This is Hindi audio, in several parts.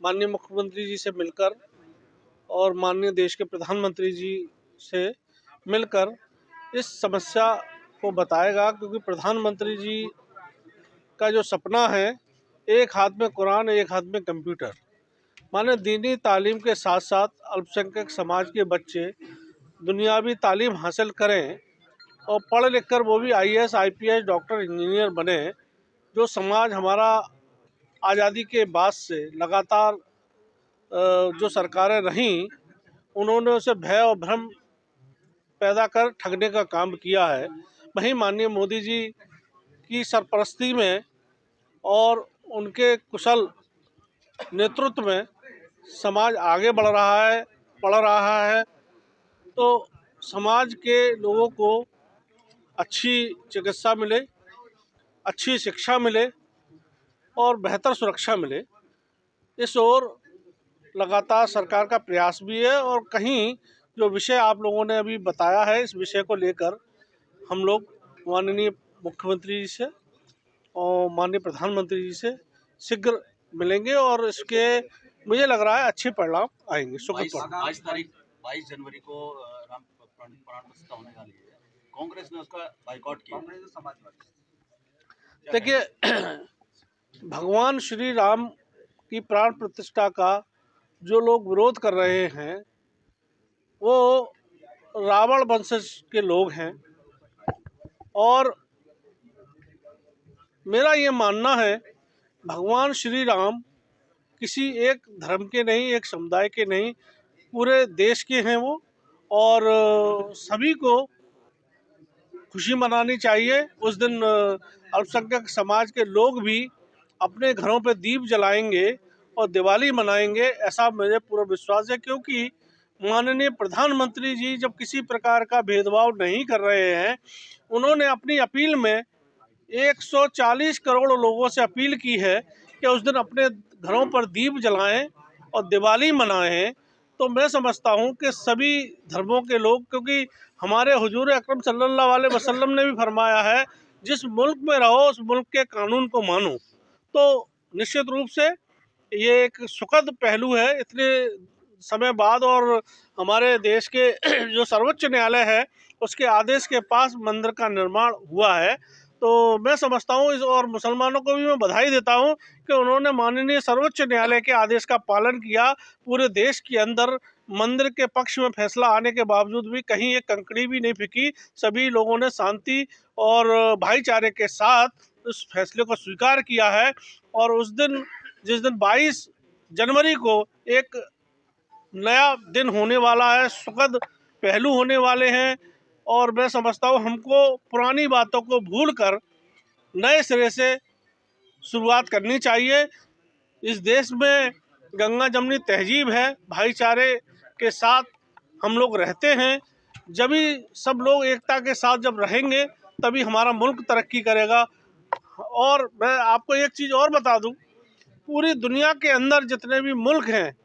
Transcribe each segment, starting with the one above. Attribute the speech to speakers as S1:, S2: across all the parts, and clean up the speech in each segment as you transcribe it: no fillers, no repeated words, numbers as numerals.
S1: माननीय मुख्यमंत्री जी से मिलकर और माननीय देश के प्रधानमंत्री जी से मिलकर इस समस्या को बताएगा, क्योंकि प्रधानमंत्री जी का जो सपना है, एक हाथ में कुरान एक हाथ में कंप्यूटर, माने दीनी तालीम के साथ साथ अल्पसंख्यक समाज के बच्चे दुनियावी तालीम हासिल करें और पढ़ लिख कर वो भी IAS IPS डॉक्टर इंजीनियर बने। जो समाज हमारा आज़ादी के बाद से लगातार जो सरकारें रहीं, उन्होंने उसे भय और भ्रम पैदा कर ठगने का काम किया है। वहीं माननीय मोदी जी की सरपरस्ती में और उनके कुशल नेतृत्व में समाज आगे बढ़ रहा है, पढ़ रहा है। तो समाज के लोगों को अच्छी चिकित्सा मिले, अच्छी शिक्षा मिले और बेहतर सुरक्षा मिले, इस ओर लगातार सरकार का प्रयास भी है। और कहीं जो विषय आप लोगों ने अभी बताया है, इस विषय को लेकर हम लोग माननीय मुख्यमंत्री जी से और माननीय प्रधानमंत्री जी से शीघ्र मिलेंगे और इसके मुझे लग रहा है अच्छे परिणाम आएंगे।
S2: 22 जनवरी को राम प्राण प्रतिष्ठा होने वाली है, कांग्रेस ने उसका बाइकआउट किया।
S1: देखिए, भगवान श्री राम की प्राण प्रतिष्ठा का जो लोग विरोध कर रहे हैं वो रावण वंशज के लोग हैं। और मेरा ये मानना है, भगवान श्री राम किसी एक धर्म के नहीं, एक समुदाय के नहीं, पूरे देश के हैं वो। और सभी को खुशी मनानी चाहिए। उस दिन अल्पसंख्यक समाज के लोग भी अपने घरों पे दीप जलाएंगे और दिवाली मनाएंगे, ऐसा मुझे पूरा विश्वास है। क्योंकि माननीय प्रधानमंत्री जी जब किसी प्रकार का भेदभाव नहीं कर रहे हैं, उन्होंने अपनी अपील में 140 करोड़ लोगों से अपील की है कि उस दिन अपने घरों पर दीप जलाएं और दिवाली मनाएं। तो मैं समझता हूं कि सभी धर्मों के लोग, क्योंकि हमारे हुजूर अकरम सल्लल्लाहु अलैहि वसल्लम ने भी फरमाया है, जिस मुल्क में रहो उस मुल्क के कानून को मानो। तो निश्चित रूप से ये एक सुखद पहलू है इतने समय बाद। और हमारे देश के जो सर्वोच्च न्यायालय है, उसके आदेश के पास मंदिर का निर्माण हुआ है। तो मैं समझता हूँ इस, और मुसलमानों को भी मैं बधाई देता हूँ कि उन्होंने माननीय सर्वोच्च न्यायालय के आदेश का पालन किया। पूरे देश के अंदर मंदिर के पक्ष में फैसला आने के बावजूद भी कहीं एक कंकड़ी भी नहीं फेंकी। सभी लोगों ने शांति और भाईचारे के साथ उस फैसले को स्वीकार किया है। और उस दिन, जिस दिन 22 जनवरी को एक नया दिन होने वाला है, सुखद पहलू होने वाले हैं। और मैं समझता हूँ हमको पुरानी बातों को भूलकर नए सिरे से शुरुआत करनी चाहिए। इस देश में गंगा जमनी तहजीब है, भाईचारे के साथ हम लोग रहते हैं। जब भी सब लोग एकता के साथ जब रहेंगे तभी हमारा मुल्क तरक्की करेगा। और मैं आपको एक चीज़ और बता दूं, पूरी दुनिया के अंदर जितने भी मुल्क हैं,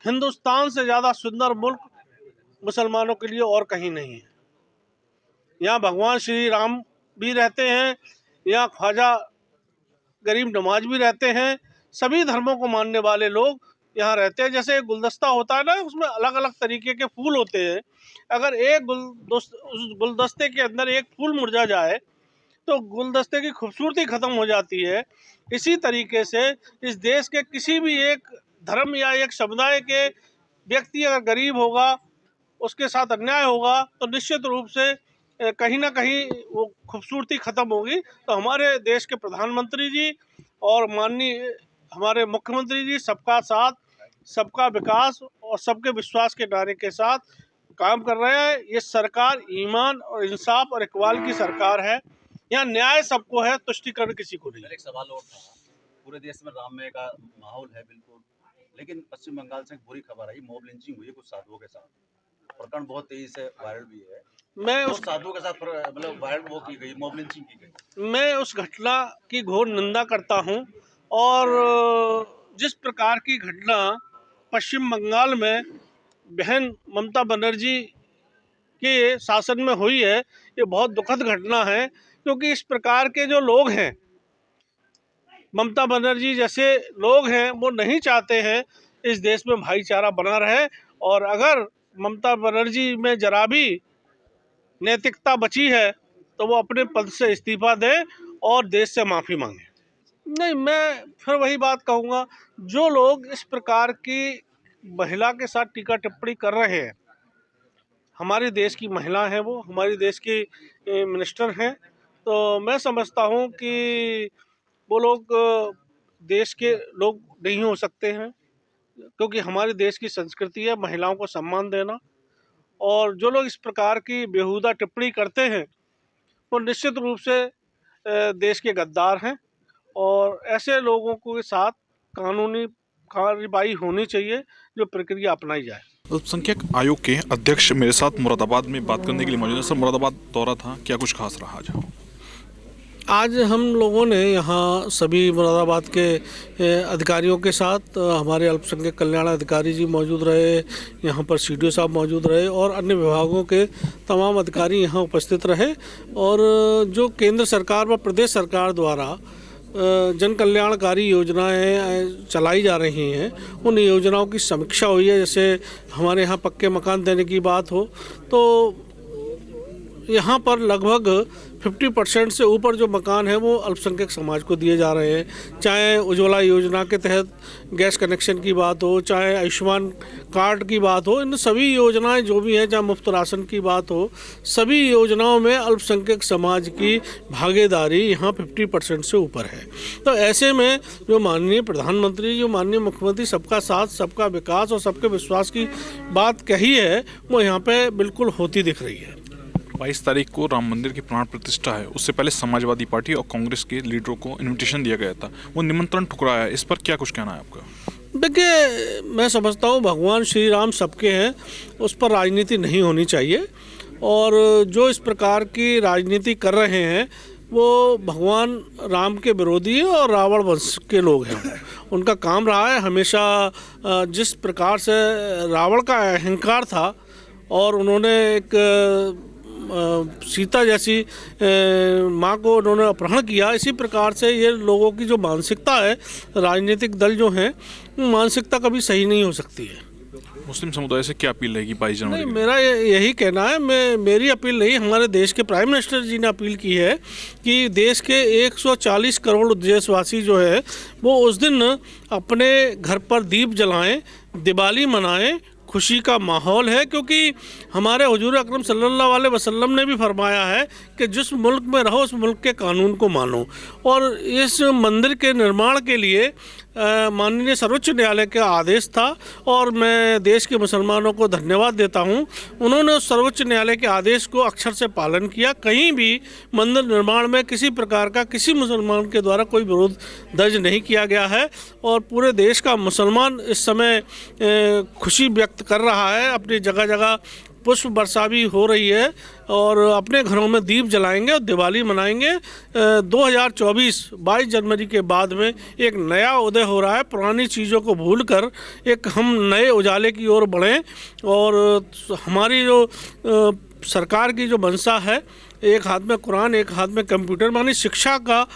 S1: हिंदुस्तान से ज़्यादा सुंदर मुल्क मुसलमानों के लिए और कहीं नहीं है। यहाँ भगवान श्री राम भी रहते हैं, यहाँ ख्वाजा गरीब नवाज भी रहते हैं, सभी धर्मों को मानने वाले लोग यहाँ रहते हैं। जैसे गुलदस्ता होता है ना, उसमें अलग अलग तरीके के फूल होते हैं। अगर एक उस गुलदस्ते के अंदर एक फूल मुरझा जाए तो गुलदस्ते की खूबसूरती ख़त्म हो जाती है। इसी तरीके से इस देश के किसी भी एक धर्म या एक समुदाय के व्यक्ति अगर गरीब होगा, उसके साथ अन्याय होगा, तो निश्चित रूप से कहीं ना कहीं वो खूबसूरती ख़त्म होगी। तो हमारे देश के प्रधानमंत्री जी और माननीय हमारे मुख्यमंत्री जी सबका साथ, सबका विकास और सबके विश्वास के नारे के साथ काम कर रहे हैं। ये सरकार ईमान और इंसाफ और इकबाल की सरकार है। यहाँ न्याय सबको है, तुष्टिकरण किसी को नहीं।
S2: एक सवाल और था, पूरे देश में राममय का माहौल है बिल्कुल, लेकिन पश्चिम बंगाल से एक बुरी खबर आई, मॉब लिंचिंग हुई है कुछ साधुओं के साथ। प्रकरण बहुत तेजी से वायरल भी है।
S1: मैं
S2: उस साधुओं के साथ मतलब वायरल वो की गई, मॉब लिंचिंग की गई।
S1: मैं उस घटना की घोर निंदा करता हूँ। और जिस प्रकार की घटना पश्चिम बंगाल में बहन ममता बनर्जी के शासन में हुई है, ये बहुत दुखद घटना है। क्योंकि इस प्रकार के जो लोग हैं, ममता बनर्जी जैसे लोग हैं वो नहीं चाहते हैं इस देश में भाईचारा बना रहे, और अगर ममता बनर्जी में जरा भी नैतिकता बची है तो वो अपने पद से इस्तीफा दें और देश से माफ़ी मांगे। नहीं, मैं फिर वही बात कहूँगा, जो लोग इस प्रकार की महिला के साथ टीका टिप्पणी कर रहे हैं, हमारे देश की महिला हैं, वो हमारे देश की मिनिस्टर हैं, तो मैं समझता हूँ कि वो लोग देश के लोग नहीं हो सकते हैं, क्योंकि हमारे देश की संस्कृति है महिलाओं को सम्मान देना। और जो लोग इस प्रकार की बेहुदा टिप्पणी करते हैं वो निश्चित रूप से देश के गद्दार हैं, और ऐसे लोगों के साथ कानूनी कार्रवाई होनी चाहिए, जो प्रक्रिया अपनाई जाए।
S3: अल्पसंख्यक आयोग के अध्यक्ष मेरे साथ मुरादाबाद में बात करने के लिए मौजूद है। सर, मुरादाबाद दौरा था, क्या कुछ खास रहा आज?
S1: आज हम लोगों ने यहाँ सभी मुरादाबाद के अधिकारियों के साथ, हमारे अल्पसंख्यक कल्याण अधिकारी जी मौजूद रहे, यहाँ पर CDO साहब मौजूद रहे और अन्य विभागों के तमाम अधिकारी यहाँ उपस्थित रहे। और जो केंद्र सरकार व प्रदेश सरकार द्वारा जन कल्याणकारी योजनाएं चलाई जा रही हैं, उन योजनाओं की समीक्षा हुई है। जैसे हमारे यहाँ पक्के मकान देने की बात हो तो यहाँ पर लगभग 50% से ऊपर जो मकान है वो अल्पसंख्यक समाज को दिए जा रहे हैं। चाहे उज्ज्वला योजना के तहत गैस कनेक्शन की बात हो, चाहे आयुष्मान कार्ड की बात हो, इन सभी योजनाएं जो भी हैं, चाहे मुफ्त राशन की बात हो, सभी योजनाओं में अल्पसंख्यक समाज की भागीदारी यहाँ 50% से ऊपर है। तो ऐसे में जो माननीय प्रधानमंत्री, जो माननीय मुख्यमंत्री सबका साथ सबका विकास और सबके विश्वास की बात कही है, वो यहाँ पे बिल्कुल होती दिख रही है।
S3: 22 तारीख को राम मंदिर की प्राण प्रतिष्ठा है, उससे पहले समाजवादी पार्टी और कांग्रेस के लीडरों को इनविटेशन दिया गया था, वो निमंत्रण ठुकराया है, इस पर क्या कुछ कहना है आपका?
S1: देखिए, मैं समझता हूँ भगवान श्री राम सबके हैं, उस पर राजनीति नहीं होनी चाहिए। और जो इस प्रकार की राजनीति कर रहे हैं वो भगवान राम के विरोधी है और रावण वंश के लोग हैं। उनका काम रहा है हमेशा, जिस प्रकार से रावण का अहंकार था और उन्होंने एक सीता जैसी माँ को उन्होंने अपहरण किया, इसी प्रकार से ये लोगों की जो मानसिकता है, राजनीतिक दल जो हैं, मानसिकता कभी सही नहीं हो सकती है।
S3: मुस्लिम समुदाय से क्या अपील रहेगी 22 जनवरी?
S1: नहीं, मेरा यही कहना है, मेरी अपील नहीं, हमारे देश के प्राइम मिनिस्टर जी ने अपील की है कि देश के 140 करोड़ देशवासी जो है वो उस दिन अपने घर पर दीप जलाएं, दिवाली मनाएं, खुशी का माहौल है। क्योंकि हमारे हुजूर अकरम सल्लल्लाहु अलैहि वसल्लम ने भी फरमाया है कि जिस मुल्क में रहो उस मुल्क के कानून को मानो। और इस मंदिर के निर्माण के लिए माननीय सर्वोच्च न्यायालय का आदेश था और मैं देश के मुसलमानों को धन्यवाद देता हूं, उन्होंने उस सर्वोच्च न्यायालय के आदेश को अक्षर से पालन किया। कहीं भी मंदिर निर्माण में किसी प्रकार का किसी मुसलमान के द्वारा कोई विरोध दर्ज नहीं किया गया है और पूरे देश का मुसलमान इस समय खुशी व्यक्त कर रहा है। अपनी जगह जगह पुष्प वर्षा भी हो रही है और अपने घरों में दीप जलाएंगे और दिवाली मनाएंगे। 2024 22 जनवरी के बाद में एक नया उदय हो रहा है। पुरानी चीज़ों को भूलकर एक हम नए उजाले की ओर बढ़ें और हमारी जो सरकार की जो मंशा है, एक हाथ में कुरान एक हाथ में कंप्यूटर, मानी शिक्षा का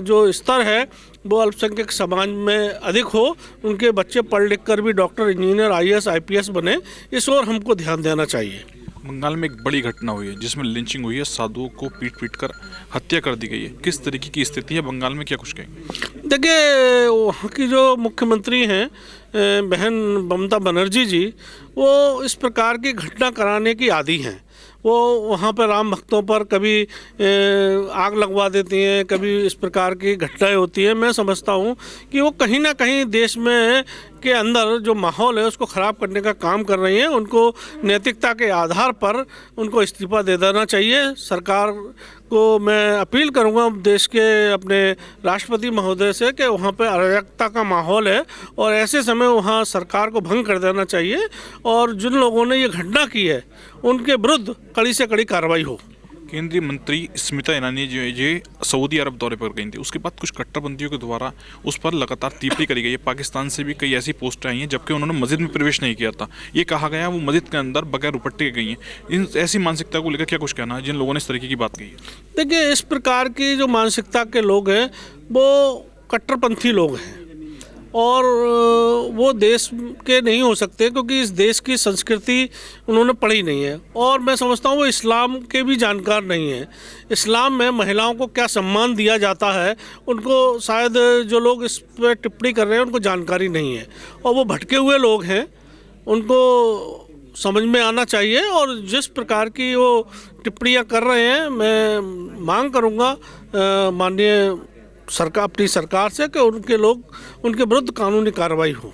S1: जो स्तर है वो अल्पसंख्यक समाज में अधिक हो, उनके बच्चे पढ़ लिख कर भी डॉक्टर, इंजीनियर, IAS, IPS बने, इस ओर हमको ध्यान देना चाहिए।
S3: बंगाल में एक बड़ी घटना हुई है जिसमें लिंचिंग हुई है, साधुओं को पीट कर हत्या कर दी गई है, किस तरीके की स्थिति है बंगाल में, क्या कुछ कहेंगे?
S1: देखिए, वहाँ की जो मुख्यमंत्री हैं बहन ममता बनर्जी जी, वो इस प्रकार की घटना कराने की आदी हैं। वो वहाँ पर राम भक्तों पर कभी आग लगवा देती हैं, कभी इस प्रकार की घटनाएं होती हैं। मैं समझता हूँ कि वो कहीं ना कहीं देश में के अंदर जो माहौल है उसको ख़राब करने का काम कर रही हैं। उनको नैतिकता के आधार पर उनको इस्तीफा दे देना चाहिए। सरकार को मैं अपील करूंगा देश के अपने राष्ट्रपति महोदय से कि वहाँ पे अराजकता का माहौल है और ऐसे समय वहाँ सरकार को भंग कर देना चाहिए और जिन लोगों ने ये घटना की है उनके विरुद्ध कड़ी से कड़ी कार्रवाई हो।
S3: केंद्रीय मंत्री स्मृति ईरानी जो ये सऊदी अरब दौरे पर गई थी, उसके बाद कुछ कट्टरपंथियों के द्वारा उस पर लगातार टिप्पणी करी गई है। पाकिस्तान से भी कई ऐसी पोस्टें आई हैं जबकि उन्होंने मस्जिद में प्रवेश नहीं किया था। ये कहा गया वो मस्जिद के अंदर बगैर दुपट्टे के गई हैं। इन ऐसी मानसिकता को लेकर क्या कुछ कहना है जिन लोगों ने इस तरीके की बात कही है?
S1: देखिए, इस प्रकार की जो मानसिकता के लोग हैं वो कट्टरपंथी लोग हैं और वो देश के नहीं हो सकते, क्योंकि इस देश की संस्कृति उन्होंने पढ़ी नहीं है। और मैं समझता हूँ वो इस्लाम के भी जानकार नहीं है। इस्लाम में महिलाओं को क्या सम्मान दिया जाता है उनको शायद जो लोग इस पर टिप्पणी कर रहे हैं उनको जानकारी नहीं है, और वो भटके हुए लोग हैं, उनको समझ में आना चाहिए। और जिस प्रकार की वो टिप्पणियाँ कर रहे हैं, मैं मांग करूँगा माननीय सरकार, अपनी सरकार से कि उनके विरुद्ध कानूनी कार्रवाई हो।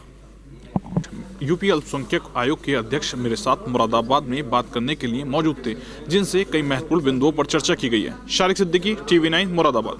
S3: यूपी अल्पसंख्यक आयोग के अध्यक्ष मेरे साथ मुरादाबाद में बात करने के लिए मौजूद थे, जिनसे कई महत्वपूर्ण बिंदुओं पर चर्चा की गई है। शारिक सिद्दीकी, TV9 मुरादाबाद।